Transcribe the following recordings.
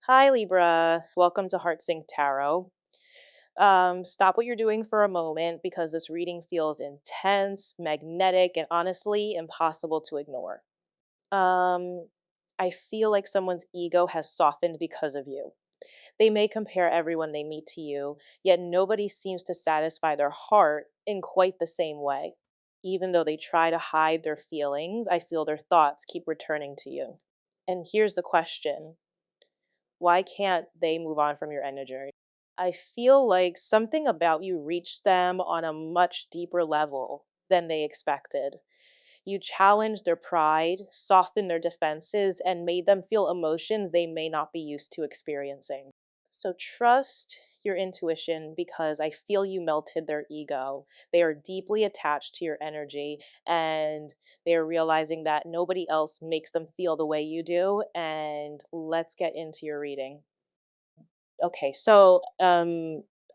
Hi, Libra. Welcome to Heart Sync Tarot. Stop what you're doing for a moment because this reading feels intense, magnetic, and honestly impossible to ignore. Um, I feel like someone's ego has softened because of you. They may compare everyone they meet to you, yet nobody seems to satisfy their heart in quite the same way. Even though they try to hide their feelings, I feel their thoughts keep returning to you. And here's the question: why can't they move on from your energy? I feel like something about you reached them on a much deeper level than they expected. You challenged their pride, softened their defenses, and made them feel emotions they may not be used to experiencing. So trust your intuition because I feel you melted their ego. They are deeply attached to your energy and they are realizing that nobody else makes them feel the way you do. And let's get into your reading. Okay,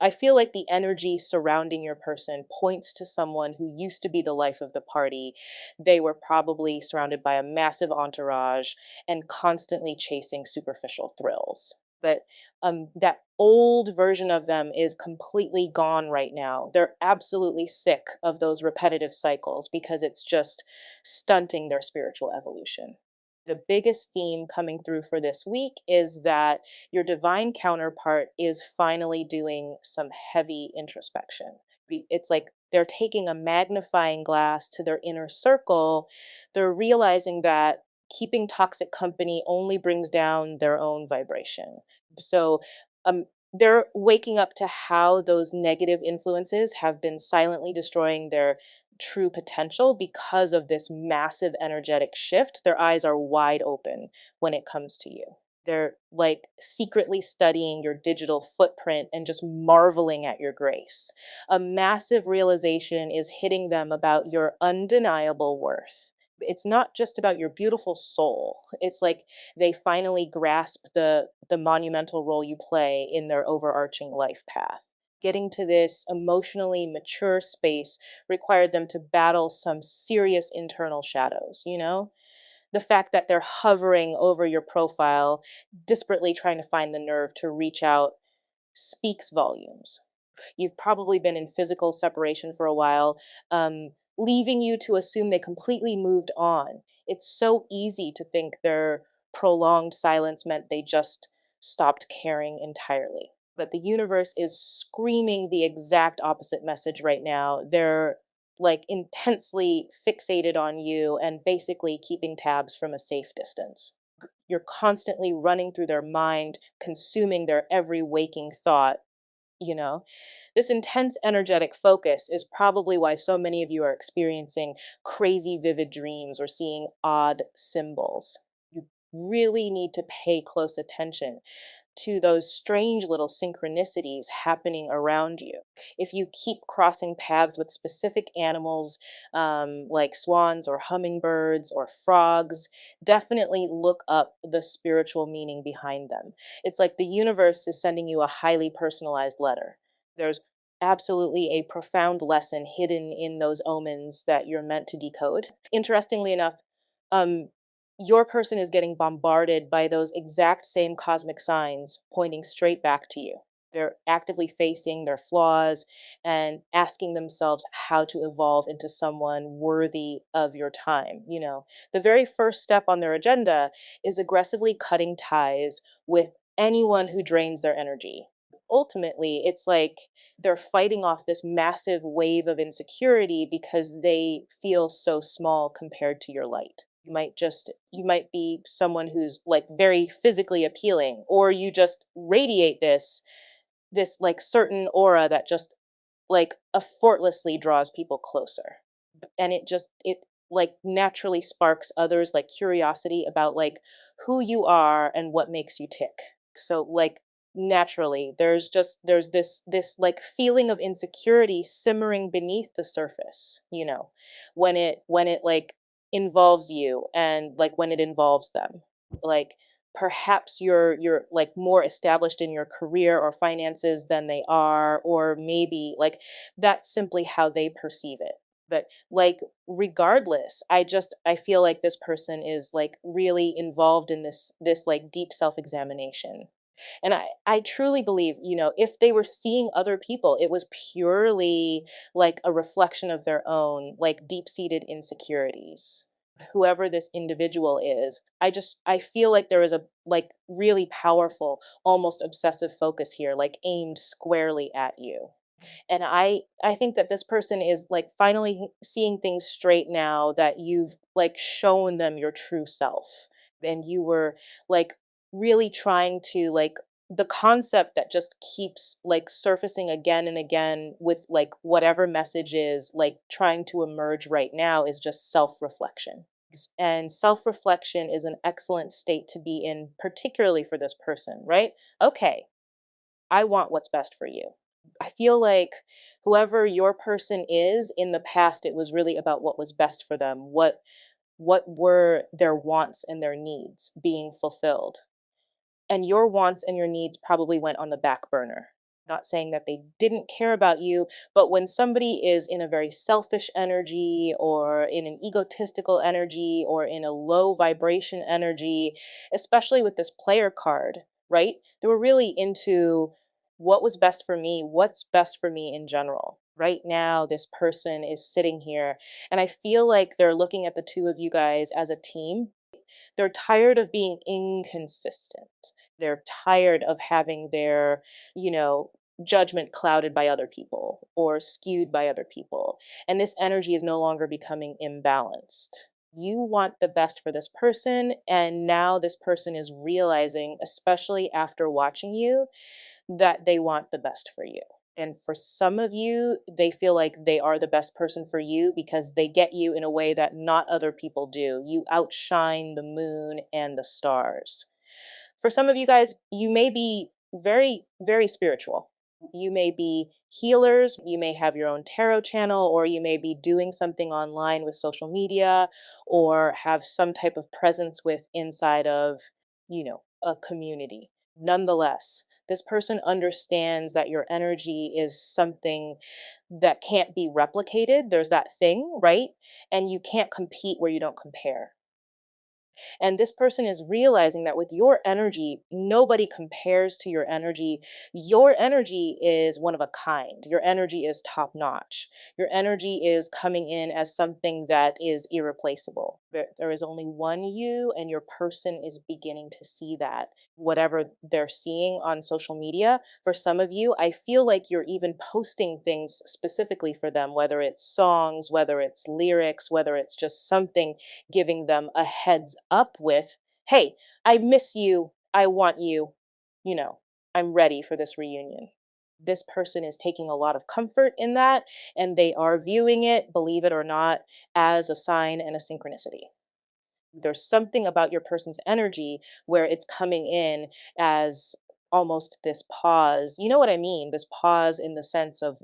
I feel like the energy surrounding your person points to someone who used to be the life of the party. They were probably surrounded by a massive entourage and constantly chasing superficial thrills. But that old version of them is completely gone right now. They're absolutely sick of those repetitive cycles because it's just stunting their spiritual evolution. The biggest theme coming through for this week is that your divine counterpart is finally doing some heavy introspection. It's like they're taking a magnifying glass to their inner circle. They're realizing that keeping toxic company only brings down their own vibration. So, they're waking up to how those negative influences have been silently destroying their true potential because of this massive energetic shift. Their eyes are wide open when it comes to you. They're like secretly studying your digital footprint and just marveling at your grace. A massive realization is hitting them about your undeniable worth. It's not just about your beautiful soul. It's like they finally grasp the monumental role you play in their overarching life path. Getting to this emotionally mature space required them to battle some serious internal shadows, you know? The fact that they're hovering over your profile, desperately trying to find the nerve to reach out, speaks volumes. You've probably been in physical separation for a while, leaving you to assume they completely moved on. It's so easy to think their prolonged silence meant they just stopped caring entirely. But the universe is screaming the exact opposite message right now. They're like intensely fixated on you and basically keeping tabs from a safe distance. You're constantly running through their mind, consuming their every waking thought, you know? This intense energetic focus is probably why so many of you are experiencing crazy vivid dreams or seeing odd symbols. You really need to pay close attention to those strange little synchronicities happening around you. If you keep crossing paths with specific animals, like swans or hummingbirds or frogs, definitely look up the spiritual meaning behind them. It's like the universe is sending you a highly personalized letter. There's absolutely a profound lesson hidden in those omens that you're meant to decode. Interestingly enough, um, your person is getting bombarded by those exact same cosmic signs pointing straight back to you. They're actively facing their flaws and asking themselves how to evolve into someone worthy of your time. You know, the very first step on their agenda is aggressively cutting ties with anyone who drains their energy. Ultimately, it's like they're fighting off this massive wave of insecurity because they feel so small compared to your light. You might be someone who's like very physically appealing, or you just radiate this like certain aura that just like effortlessly draws people closer. And it like naturally sparks others like curiosity about like who you are and what makes you tick. So like naturally there's this like feeling of insecurity simmering beneath the surface, you know, when it like involves you and like when it involves them. Like perhaps you're like more established in your career or finances than they are, or maybe like that's simply how they perceive it. But like regardless, I feel like this person is like really involved in this like deep self-examination. And I truly believe, if they were seeing other people, it was purely like a reflection of their own, like deep-seated insecurities. Whoever this individual is, I feel like there is a like really powerful, almost obsessive focus here, like aimed squarely at you. And I think that this person is like finally seeing things straight now that you've like shown them your true self, and you were like really trying to like the concept that just keeps like surfacing again and again with like whatever message is like trying to emerge right now is just self-reflection. And self-reflection is an excellent state to be in, particularly for this person, right? Okay, I want what's best for you. I feel like whoever your person is in the past, it was really about what was best for them. What were their wants and their needs being fulfilled? And your wants and your needs probably went on the back burner. Not saying that they didn't care about you, but when somebody is in a very selfish energy or in an egotistical energy or in a low vibration energy, especially with this player card, right? They were really into what was best for me, what's best for me in general. Right now, this person is sitting here, and I feel like they're looking at the two of you guys as a team. They're tired of being inconsistent. They're tired of having their, you know, judgment clouded by other people or skewed by other people. And this energy is no longer becoming imbalanced. You want the best for this person, and now this person is realizing, especially after watching you, that they want the best for you. And for some of you, they feel like they are the best person for you because they get you in a way that not other people do. You outshine the moon and the stars. For some of you guys, you may be very, very spiritual. You may be healers, you may have your own tarot channel, or you may be doing something online with social media, or have some type of presence with inside of, a community. Nonetheless, this person understands that your energy is something that can't be replicated. There's that thing, right? And you can't compete where you don't compare. And this person is realizing that with your energy, nobody compares to your energy. Your energy is one of a kind. Your energy is top notch. Your energy is coming in as something that is irreplaceable. There is only one you, and your person is beginning to see that. Whatever they're seeing on social media, for some of you, I feel like you're even posting things specifically for them, whether it's songs, whether it's lyrics, whether it's just something giving them a heads up with, hey, I miss you. I want you. You know, I'm ready for this reunion. This person is taking a lot of comfort in that, and they are viewing it, believe it or not, as a sign and a synchronicity. There's something about your person's energy where it's coming in as almost this pause. You know what I mean? This pause in the sense of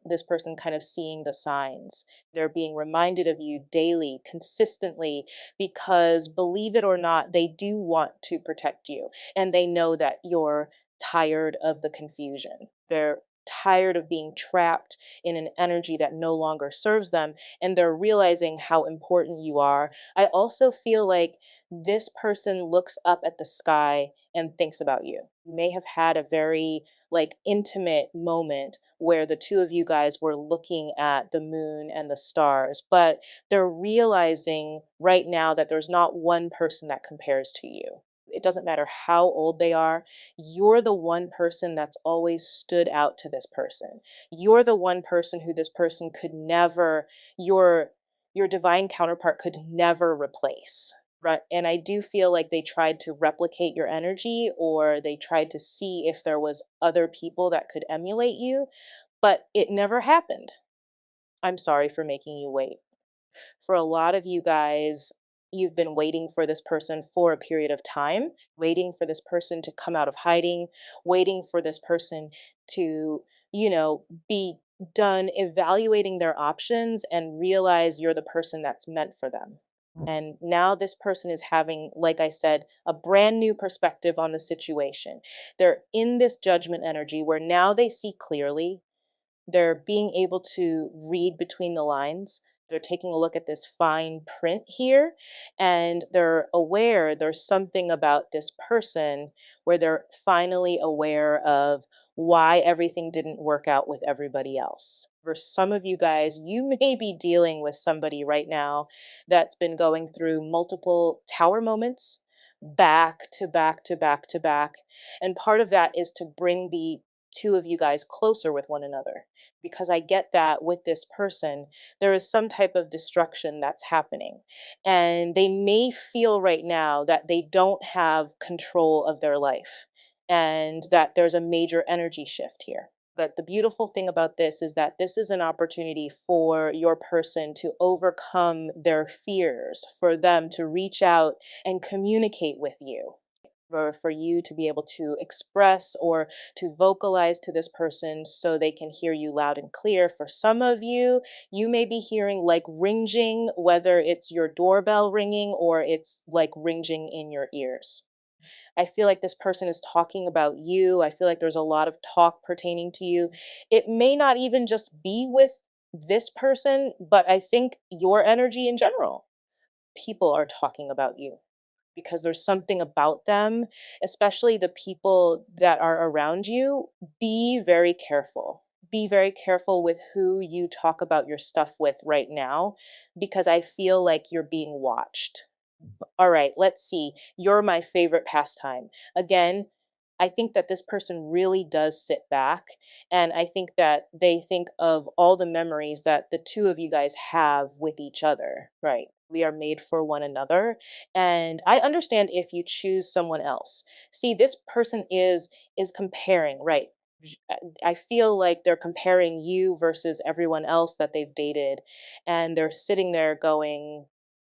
this person kind of seeing the signs. They're being reminded of you daily, consistently, because believe it or not, they do want to protect you. And they know that you're tired of the confusion. They're tired of being trapped in an energy that no longer serves them. And they're realizing how important you are. I also feel like this person looks up at the sky and thinks about you. You may have had a very like intimate moment where the two of you guys were looking at the moon and the stars, but they're realizing right now that there's not one person that compares to you. It doesn't matter how old they are. You're the one person that's always stood out to this person. You're the one person who this person could never, your divine counterpart could never replace. Right. And I do feel like they tried to replicate your energy, or they tried to see if there was other people that could emulate you, but it never happened. I'm sorry for making you wait. For a lot of you guys, you've been waiting for this person for a period of time, waiting for this person to come out of hiding, waiting for this person to, be done evaluating their options and realize you're the person that's meant for them. And now this person is having, like I said, a brand new perspective on the situation. They're in this judgment energy where now they see clearly. They're being able to read between the lines. They're taking a look at this fine print here, and they're aware there's something about this person where they're finally aware of why everything didn't work out with everybody else. For some of you guys, you may be dealing with somebody right now that's been going through multiple tower moments back to back to back to back. And part of that is to bring the two of you guys closer with one another. Because I get that with this person, there is some type of destruction that's happening. And they may feel right now that they don't have control of their life and that there's a major energy shift here. But the beautiful thing about this is that this is an opportunity for your person to overcome their fears, for them to reach out and communicate with you, for you to be able to express or to vocalize to this person so they can hear you loud and clear. For some of you, you may be hearing like ringing, whether it's your doorbell ringing or it's like ringing in your ears. I feel like this person is talking about you. I feel like there's a lot of talk pertaining to you. It may not even just be with this person, but I think your energy in general. People are talking about you because there's something about them, especially the people that are around you. Be very careful. Be very careful with who you talk about your stuff with right now, because I feel like you're being watched. All right, let's see. You're my favorite pastime. Again, I think that this person really does sit back, and I think that they think of all the memories that the two of you guys have with each other, right? We are made for one another, and I understand if you choose someone else. See, this person is comparing, right? I feel like they're comparing you versus everyone else that they've dated, and they're sitting there going,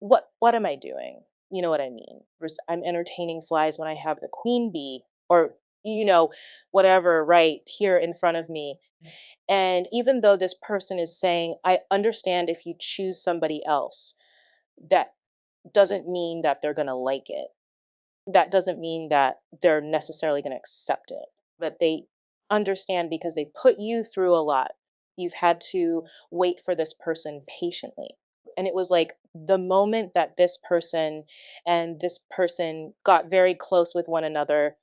what am I doing? You know what I mean? I'm entertaining flies when I have the queen bee or you know whatever right here in front of me. And even though this person is saying, I understand if you choose somebody else, that doesn't mean that they're going to like it. That doesn't mean that they're necessarily going to accept it, but they understand because they put you through a lot. You've had to wait for this person patiently. And it was like the moment that this person and this person got very close with one another,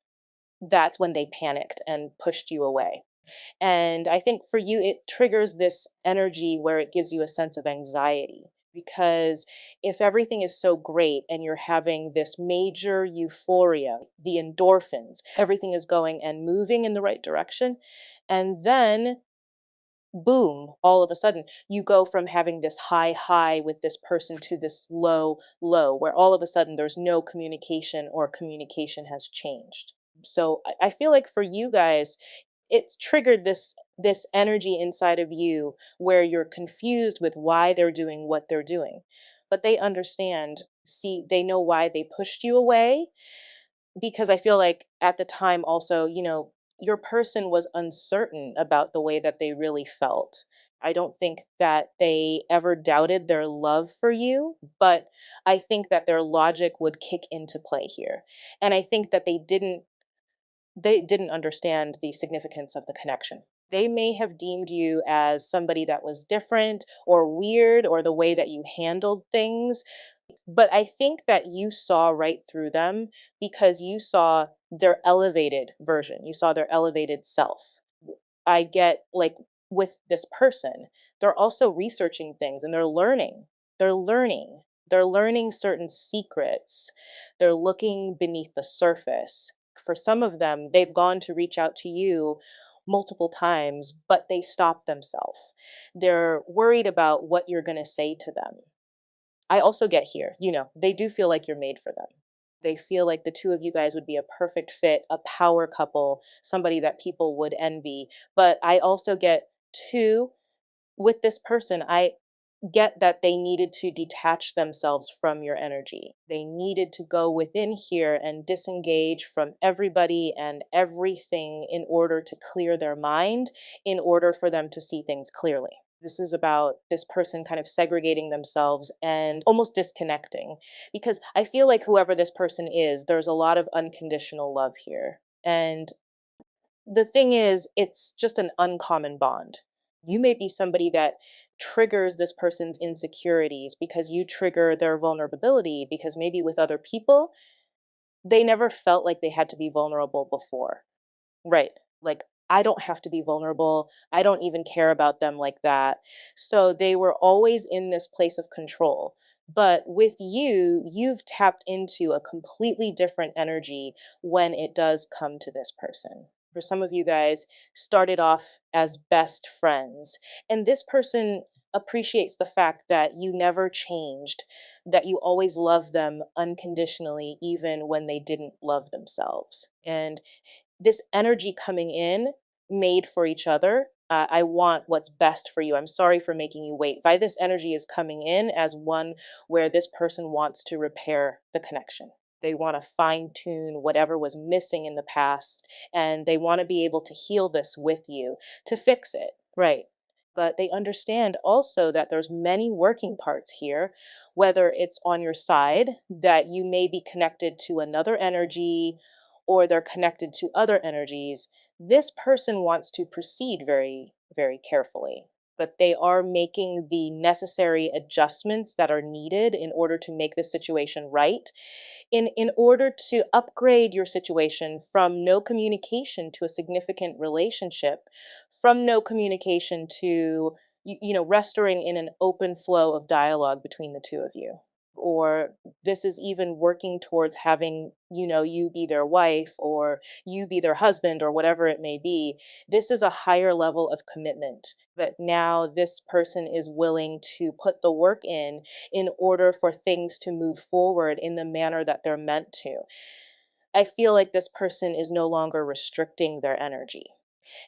that's when they panicked and pushed you away. And I think for you, it triggers this energy where it gives you a sense of anxiety. Because if everything is so great and you're having this major euphoria, the endorphins, everything is going and moving in the right direction. And then boom, all of a sudden you go from having this high with this person to this low, where all of a sudden there's no communication or communication has changed. So I feel like for you guys, it's triggered this energy inside of you where you're confused with why they're doing what they're doing. But they understand, see, they know why they pushed you away, because I feel like at the time also, your person was uncertain about the way that they really felt. I don't think that they ever doubted their love for you, but I think that their logic would kick into play here. And I think that they didn't understand the significance of the connection. They may have deemed you as somebody that was different or weird or the way that you handled things, but I think that you saw right through them because you saw their elevated version. You saw their elevated self. I get like with this person, they're also researching things and they're learning. They're learning. They're learning certain secrets. They're looking beneath the surface. For some of them, they've gone to reach out to you multiple times, but they stop themselves. They're worried about what you're going to say to them. I also get here, they do feel like you're made for them. They feel like the two of you guys would be a perfect fit, a power couple, somebody that people would envy. But I also get two, with this person, I get that they needed to detach themselves from your energy. They needed to go within here and disengage from everybody and everything in order to clear their mind, in order for them to see things clearly. This is about this person kind of segregating themselves and almost disconnecting. Because I feel like whoever this person is, there's a lot of unconditional love here. And the thing is, it's just an uncommon bond. You may be somebody that triggers this person's insecurities, because you trigger their vulnerability, because maybe with other people, they never felt like they had to be vulnerable before. Right. Like, I don't have to be vulnerable. I don't even care about them like that. So they were always in this place of control. But with you, you've tapped into a completely different energy when it does come to this person. For some of you guys, started off as best friends. And this person appreciates the fact that you never changed, that you always loved them unconditionally, even when they didn't love themselves. And this energy coming in made for each other. I want what's best for you. I'm sorry for making you wait. Why this energy is coming in as one where this person wants to repair the connection. They want to fine tune whatever was missing in the past, and they want to be able to heal this with you to fix it. Right. But they understand also that there's many working parts here, whether it's on your side, that you may be connected to another energy, or they're connected to other energies. This person wants to proceed very, very carefully, but they are making the necessary adjustments that are needed in order to make the situation right, in order to upgrade your situation from no communication to a significant relationship, from no communication to restoring in an open flow of dialogue between the two of you. Or this is even working towards having, you be their wife, or you be their husband, or whatever it may be. This is a higher level of commitment. But now this person is willing to put the work in order for things to move forward in the manner that they're meant to. I feel like this person is no longer restricting their energy.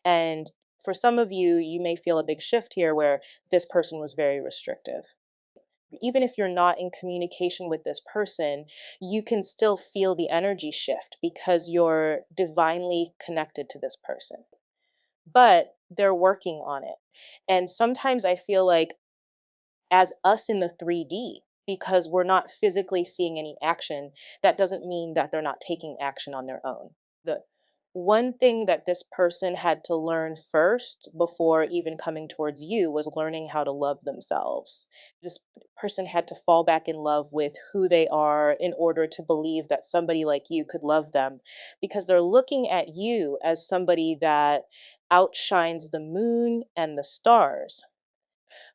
And for some of you, you may feel a big shift here where this person was very restrictive. Even if you're not in communication with this person, you can still feel the energy shift because you're divinely connected to this person. But they're working on it. And sometimes I feel like, as us in the 3D, because we're not physically seeing any action, that doesn't mean that they're not taking action on their own. The one thing that this person had to learn first before even coming towards you was learning how to love themselves. This person had to fall back in love with who they are in order to believe that somebody like you could love them, because they're looking at you as somebody that outshines the moon and the stars.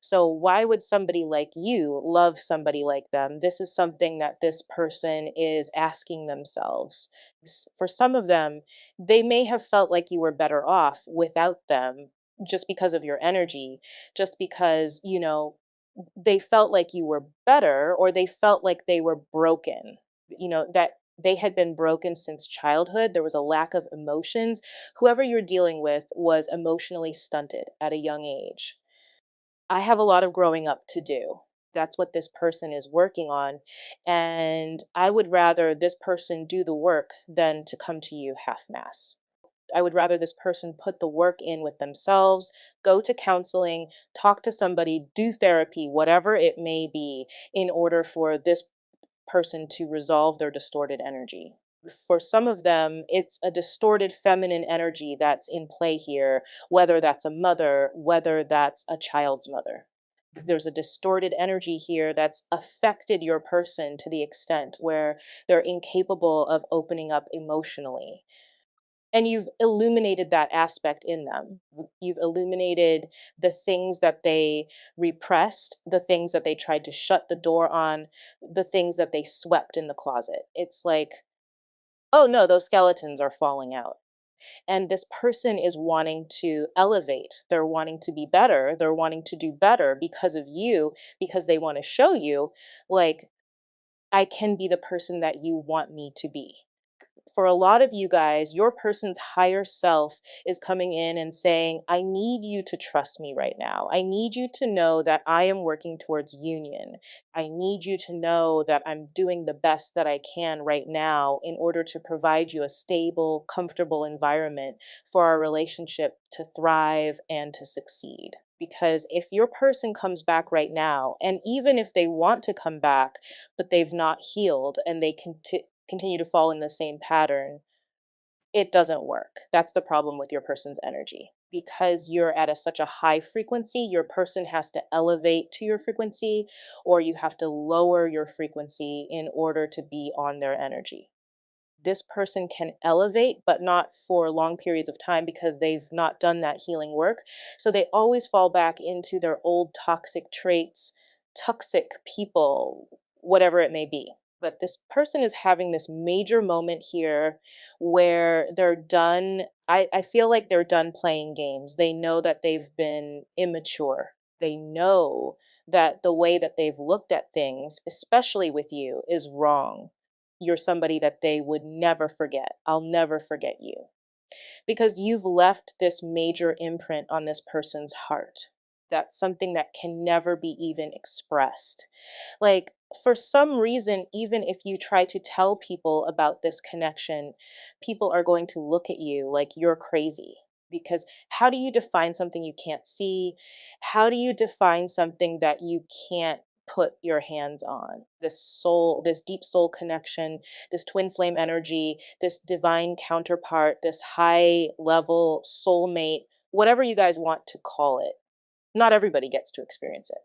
So why would somebody like you love somebody like them? This is something that this person is asking themselves. For some of them, they may have felt like you were better off without them, just because of your energy, just because, they felt like you were better, or they felt like they were broken, that they had been broken since childhood. There was a lack of emotions. Whoever you're dealing with was emotionally stunted at a young age. I have a lot of growing up to do. That's what this person is working on. And I would rather this person do the work than to come to you half-mass. I would rather this person put the work in with themselves, go to counseling, talk to somebody, do therapy, whatever it may be, in order for this person to resolve their distorted energy. For some of them, it's a distorted feminine energy that's in play here, whether that's a mother, whether that's a child's mother. There's a distorted energy here that's affected your person to the extent where they're incapable of opening up emotionally. And you've illuminated that aspect in them. You've illuminated the things that they repressed, the things that they tried to shut the door on, the things that they swept in the closet. It's like, oh no, those skeletons are falling out. And this person is wanting to elevate. They're wanting to be better. They're wanting to do better because of you, because they want to show you, like, I can be the person that you want me to be. For a lot of you guys, your person's higher self is coming in and saying, I need you to trust me right now. I need you to know that I am working towards union. I need you to know that I'm doing the best that I can right now in order to provide you a stable, comfortable environment for our relationship to thrive and to succeed. Because if your person comes back right now, and even if they want to come back, but they've not healed and they continue to fall in the same pattern, It doesn't work. That's the problem with your person's energy. Because you're at such a high frequency, your person has to elevate to your frequency, or you have to lower your frequency in order to be on their energy. This person can elevate, but not for long periods of time because they've not done that healing work. So they always fall back into their old toxic traits, toxic people, whatever it may be. But this person is having this major moment here where they're done. I feel like they're done playing games. They know that they've been immature. They know that the way that they've looked at things, especially with you, is wrong. You're somebody that they would never forget. I'll never forget you. Because you've left this major imprint on this person's heart. That's something that can never be even expressed. Like, for some reason, even if you try to tell people about this connection, people are going to look at you like you're crazy. Because how do you define something you can't see? How do you define something that you can't put your hands on? This soul, this deep soul connection, this twin flame energy, this divine counterpart, this high level soulmate, whatever you guys want to call it. Not everybody gets to experience it.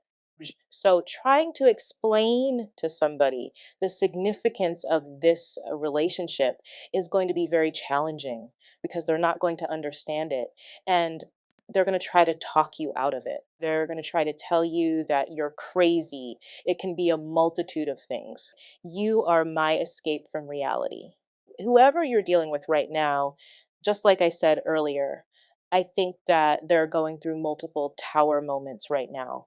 So, trying to explain to somebody the significance of this relationship is going to be very challenging because they're not going to understand it. And they're going to try to talk you out of it. They're going to try to tell you that you're crazy. It can be a multitude of things. You are my escape from reality. Whoever you're dealing with right now, just like I said earlier, I think that they're going through multiple tower moments right now.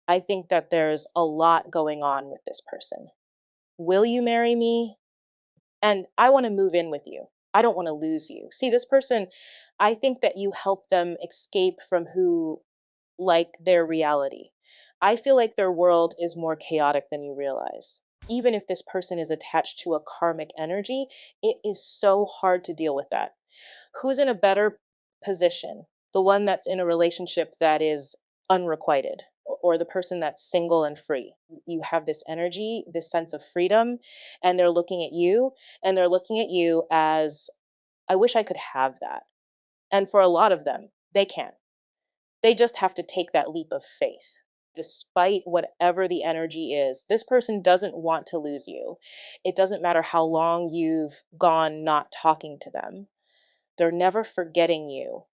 I think that there's a lot going on with this person. Will you marry me? And I want to move in with you. I don't want to lose you. See, this person, I think that you help them escape from who, like, their reality. I feel like their world is more chaotic than you realize. Even if this person is attached to a karmic energy, it is so hard to deal with that. Who's in a better position? The one that's in a relationship that is unrequited, or the person that's single and free. You have this energy, this sense of freedom, and they're looking at you, and they're looking at you as, I wish I could have that. And for a lot of them, they can. They just have to take that leap of faith. Despite whatever the energy is, this person doesn't want to lose you. It doesn't matter how long you've gone not talking to them. They're never forgetting you.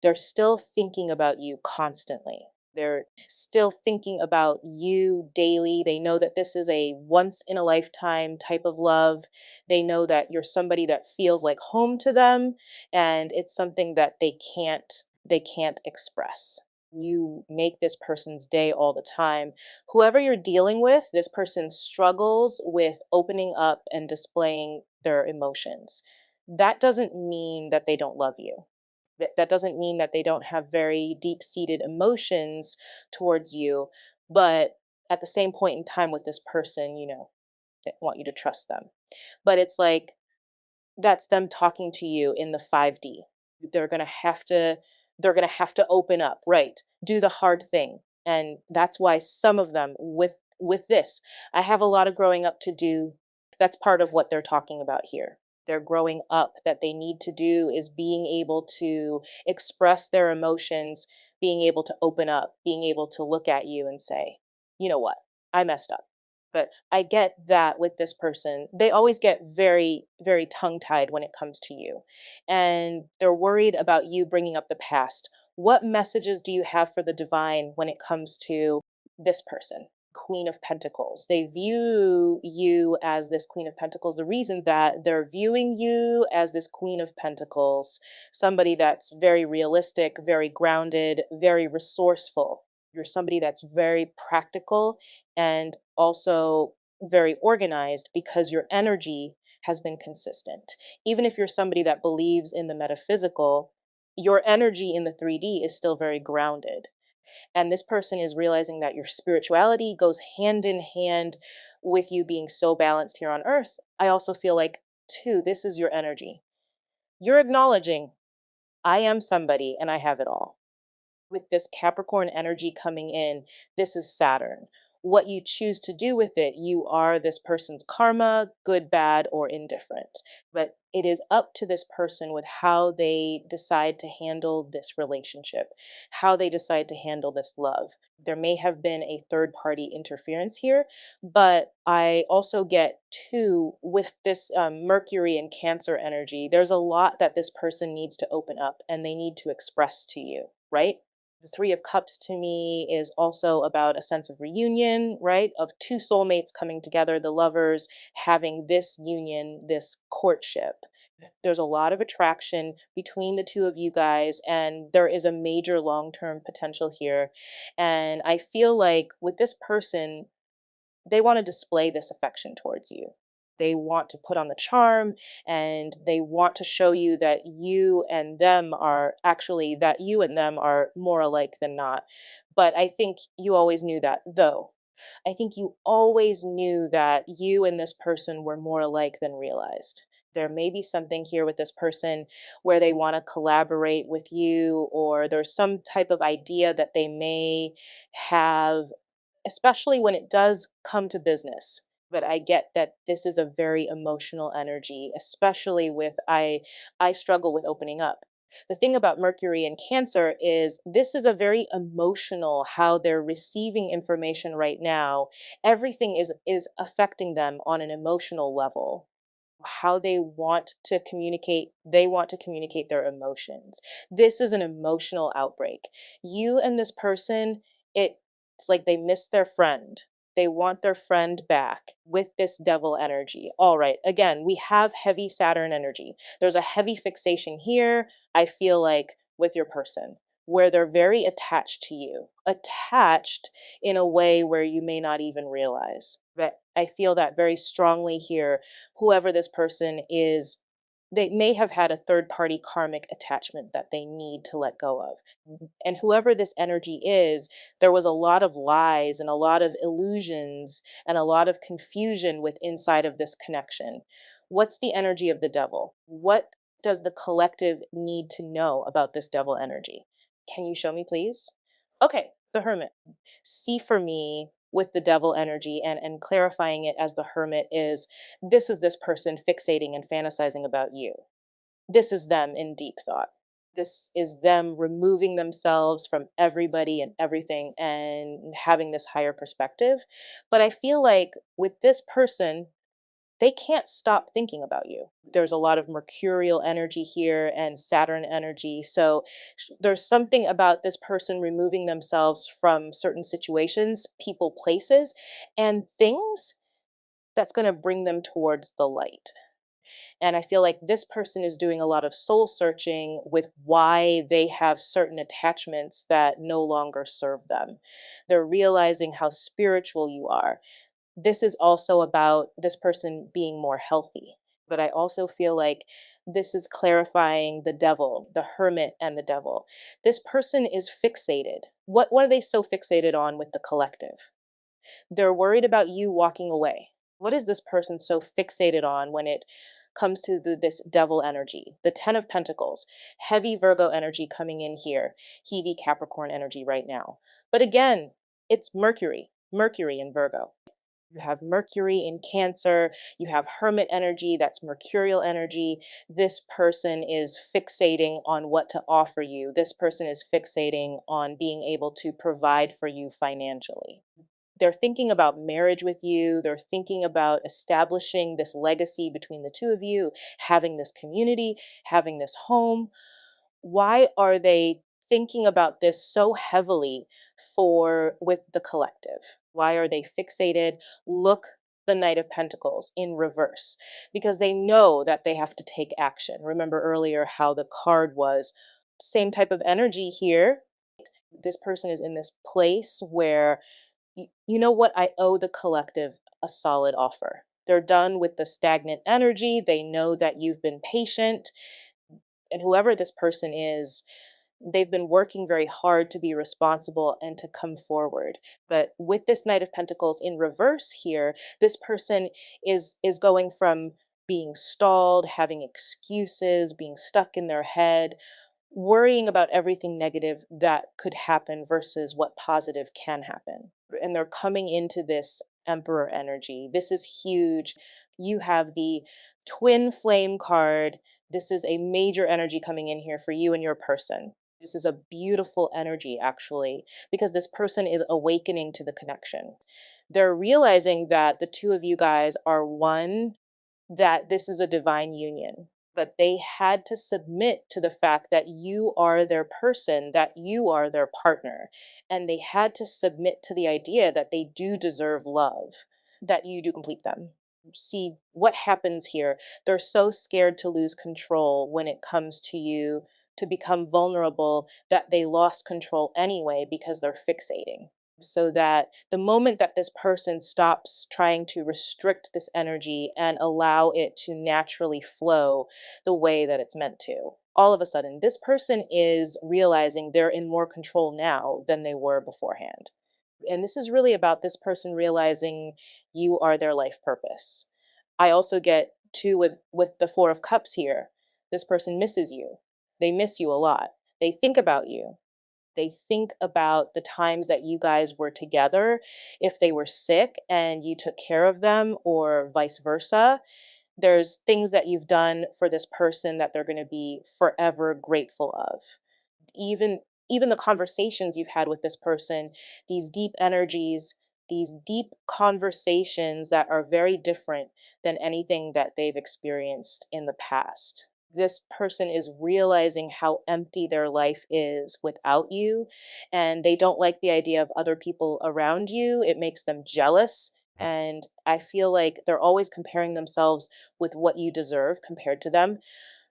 They're still thinking about you constantly. They're still thinking about you daily. They know that this is a once in a lifetime type of love. They know that you're somebody that feels like home to them, and it's something that they can't express. You make this person's day all the time. Whoever you're dealing with, this person struggles with opening up and displaying their emotions. That doesn't mean that they don't love you. That doesn't mean that they don't have very deep seated emotions towards you, but at the same point in time with this person, they want you to trust them. But it's like, that's them talking to you in the 5D. They're going to have to they're going to have to open up, right? Do the hard thing. And that's why some of them with this, I have a lot of growing up to do. That's part of what they're talking about here. They're growing up, that they need to do is being able to express their emotions, being able to open up, being able to look at you and say, you know what? I messed up. But I get that with this person, they always get very, very tongue tied when it comes to you. And they're worried about you bringing up the past. What messages do you have for the divine when it comes to this person? Queen of Pentacles. They view you as this Queen of Pentacles. The reason that they're viewing you as this Queen of Pentacles, somebody that's very realistic, very grounded, very resourceful. You're somebody that's very practical and also very organized because your energy has been consistent. Even if you're somebody that believes in the metaphysical, your energy in the 3D is still very grounded. And this person is realizing that your spirituality goes hand in hand with you being so balanced here on earth. I also feel like, too, this is your energy. You're acknowledging, I am somebody and I have it all. With this Capricorn energy coming in, this is Saturn. What you choose to do with it, you are this person's karma, good, bad, or indifferent. But it is up to this person with how they decide to handle this relationship, how they decide to handle this love. There may have been a third party interference here, but I also get too with this Mercury and Cancer energy, there's a lot that this person needs to open up and they need to express to you, right? The Three of Cups to me is also about a sense of reunion, right? Of two soulmates coming together, the lovers having this union, this courtship. There's a lot of attraction between the two of you guys, and there is a major long term potential here. And I feel like with this person, they want to display this affection towards you. They want to put on the charm and they want to show you that you and them are more alike than not. But I think you always knew that, though. I think you always knew that you and this person were more alike than realized. There may be something here with this person where they want to collaborate with you, or there's some type of idea that they may have, especially when it does come to business. But I get that this is a very emotional energy, especially with I struggle with opening up. The thing about Mercury and Cancer is this is a very emotional how they're receiving information right now. Everything is affecting them on an emotional level. How they want to communicate their emotions. This is an emotional outbreak. You and this person, it's like they miss their friend. They want their friend back with this devil energy. All right, again, we have heavy Saturn energy. There's a heavy fixation here, I feel like, with your person, where they're very attached to you, attached in a way where you may not even realize. But I feel that very strongly here. Whoever this person is, they may have had a third party karmic attachment that they need to let go of. And whoever this energy is, there was a lot of lies and a lot of illusions and a lot of confusion with inside of this connection. What's the energy of the devil? What does the collective need to know about this devil energy? Can you show me, please? Okay, the hermit. See for me with the devil energy and clarifying it as the hermit is this is this person fixating and fantasizing about you. This is them in deep thought. This is them removing themselves from everybody and everything and having this higher perspective. But I feel like with this person, they can't stop thinking about you. There's a lot of mercurial energy here and Saturn energy. So there's something about this person removing themselves from certain situations, people, places, and things that's going to bring them towards the light. And I feel like this person is doing a lot of soul searching with why they have certain attachments that no longer serve them. They're realizing how spiritual you are. This is also about this person being more healthy. But I also feel like this is clarifying the devil, the hermit and the devil. This person is fixated. What are they so fixated on with the collective? They're worried about you walking away. What is this person so fixated on when it comes to this devil energy? The 10 of Pentacles, heavy Virgo energy coming in here, heavy Capricorn energy right now. But again, it's Mercury in Virgo. You have Mercury in Cancer, you have Hermit energy, that's Mercurial energy. This person is fixating on what to offer you. This person is fixating on being able to provide for you financially. They're thinking about marriage with you. They're thinking about establishing this legacy between the two of you, having this community, having this home. Why are they thinking about this so heavily for with the collective? Why are they fixated? Look, the Knight of Pentacles in reverse, because they know that they have to take action. Remember earlier how the card was same type of energy here. This person is in this place where you know what? I owe the collective a solid offer. They're done with the stagnant energy. They know that you've been patient. And whoever this person is, they've been working very hard to be responsible and to come forward. But with this Knight of Pentacles in reverse here, this person is going from being stalled, having excuses, being stuck in their head. worrying about everything negative that could happen versus what positive can happen. And they're coming into this Emperor energy. This is huge. You have the twin flame card. This is a major energy coming in here for you and your person. This is a beautiful energy, actually, because this person is awakening to the connection. They're realizing that the two of you guys are one, that this is a divine union, but they had to submit to the fact that you are their person, that you are their partner. And they had to submit to the idea that they do deserve love, that you do complete them. See what happens here. They're so scared to lose control when it comes to you, to become vulnerable, that they lost control anyway because they're fixating. So that the moment that this person stops trying to restrict this energy and allow it to naturally flow the way that it's meant to, all of a sudden, this person is realizing they're in more control now than they were beforehand. And this is really about this person realizing you are their life purpose. I also get too with the 4 of Cups here. This person misses you. They miss you a lot. They think about you. They think about the times that you guys were together, if they were sick and you took care of them, or vice versa. There's things that you've done for this person that they're going to be forever grateful of. Even even the conversations you've had with this person, these deep energies, these deep conversations that are very different than anything that they've experienced in the past. This person is realizing how empty their life is without you, and they don't like the idea of other people around you. It makes them jealous. And I feel like they're always comparing themselves with what you deserve compared to them.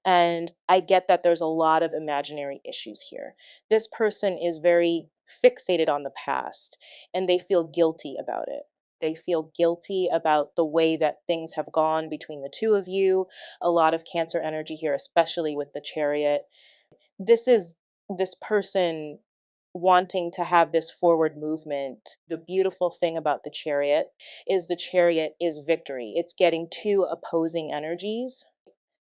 And I get that there's a lot of imaginary issues here. This person is very fixated on the past, and they feel guilty about it. They feel guilty about the way that things have gone between the two of you. A lot of Cancer energy here, especially with the Chariot. This is this person wanting to have this forward movement. The beautiful thing about the Chariot is victory. It's getting two opposing energies.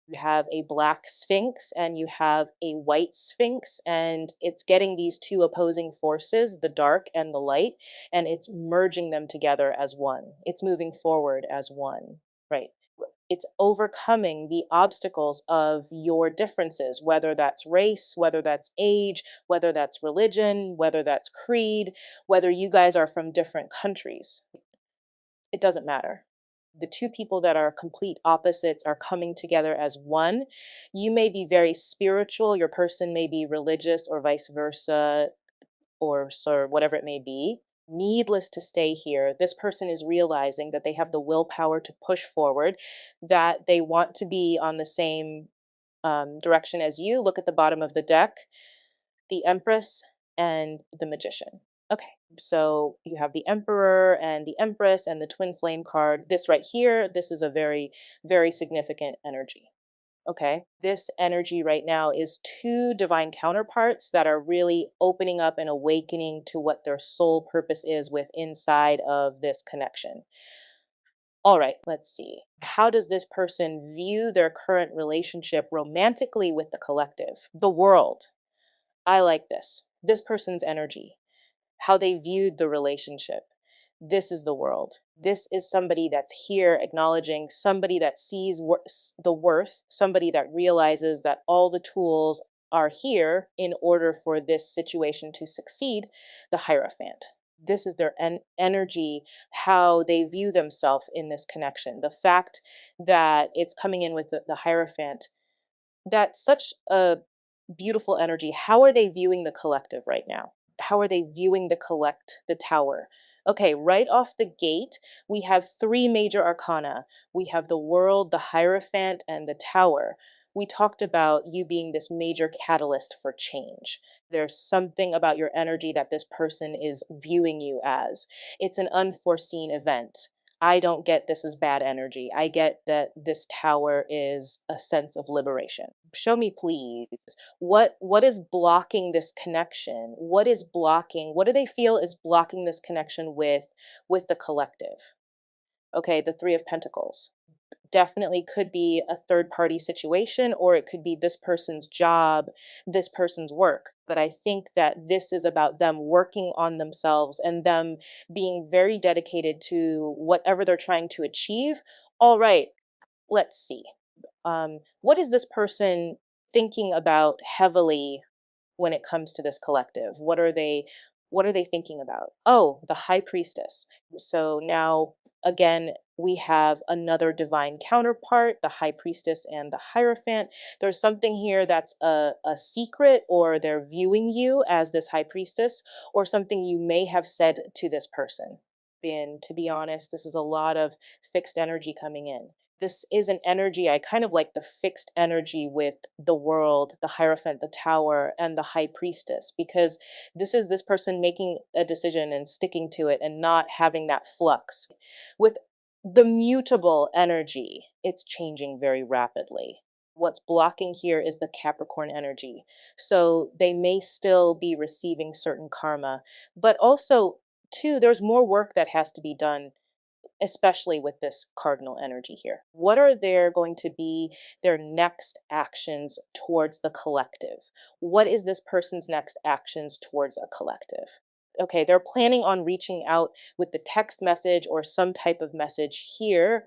You have a black sphinx and you have a white sphinx, and it's getting these two opposing forces, the dark and the light, and it's merging them together as one. It's moving forward as one, right? It's overcoming the obstacles of your differences, whether that's race, whether that's age, whether that's religion, whether that's creed, whether you guys are from different countries. It doesn't matter. The two people that are complete opposites are coming together as one. You may be very spiritual, your person may be religious, or vice versa, or so whatever it may be. Needless to stay here, this person is realizing that they have the willpower to push forward, that they want to be on the same direction as you. Look at the bottom of the deck, the Empress and the Magician. Okay, so you have the Emperor and the Empress and the Twin Flame card. This right here, this is a very, very significant energy. Okay, this energy right now is two divine counterparts that are really opening up and awakening to what their soul purpose is with inside of this connection. All right, let's see. How does this person view their current relationship romantically with the collective, the world? I like this. This person's energy, how they viewed the relationship. This is the world. This is somebody that's here acknowledging, somebody that sees the worth, somebody that realizes that all the tools are here in order for this situation to succeed, the Hierophant. This is their energy, how they view themselves in this connection. The fact that it's coming in with the Hierophant, that's such a beautiful energy. How are they viewing the collective right now? How are they viewing the tower? Okay, right off the gate, we have 3 major arcana. We have the world, the Hierophant, and the tower. We talked about you being this major catalyst for change. There's something about your energy that this person is viewing you as. It's an unforeseen event. I don't get this as bad energy. I get that this tower is a sense of liberation. Show me, please. What is blocking this connection? What is blocking? What do they feel is blocking this connection with the collective? Okay, the 3 of Pentacles. definitely could be a third party situation, or it could be this person's job, this person's work. But I think that this is about them working on themselves and them being very dedicated to whatever they're trying to achieve. All right, let's see. What is this person thinking about heavily when it comes to this collective? What are they thinking about? Oh, the high priestess. So now again, we have another divine counterpart, the high priestess and the hierophant. There's something here that's a secret, or they're viewing you as this high priestess, or something you may have said to this person. And to be honest, this is a lot of fixed energy coming in. This is an energy, I kind of like the fixed energy with the world, the Hierophant, the Tower, and the High Priestess, because this is this person making a decision and sticking to it and not having that flux. With the mutable energy, it's changing very rapidly. What's blocking here is the Capricorn energy. So they may still be receiving certain karma, but also, too, there's more work that has to be done, especially with this cardinal energy here. What are there going to be their next actions towards the collective? What is this person's next actions towards a collective? Okay, they're planning on reaching out with the text message or some type of message here,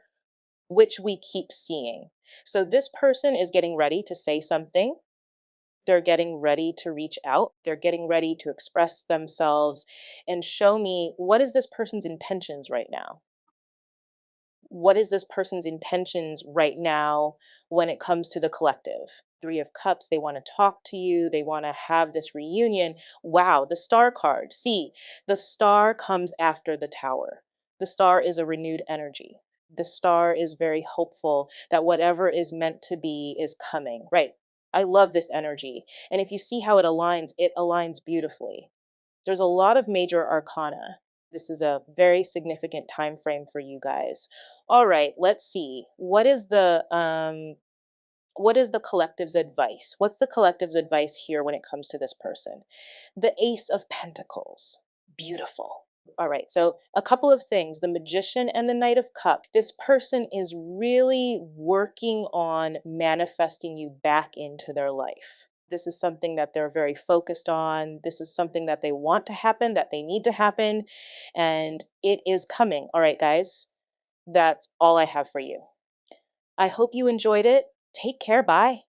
which we keep seeing. So this person is getting ready to say something. They're getting ready to reach out. They're getting ready to express themselves and show me what is this person's intentions right now. What is this person's intentions right now when it comes to the collective? Three of Cups, they want to talk to you, they want to have this reunion. Wow, the Star card. See, the Star comes after the Tower. The Star is a renewed energy. The Star is very hopeful that whatever is meant to be is coming. Right. I love this energy. And if you see how it aligns beautifully. There's a lot of major arcana. This is a very significant time frame for you guys. All right, let's see. What is the collective's advice? What's the collective's advice here when it comes to this person? The Ace of Pentacles. Beautiful. All right, so a couple of things, the Magician and the Knight of Cups. This person is really working on manifesting you back into their life. This is something that they're very focused on. This is something that they want to happen, that they need to happen, and it is coming. All right, guys, that's all I have for you. I hope you enjoyed it. Take care. Bye.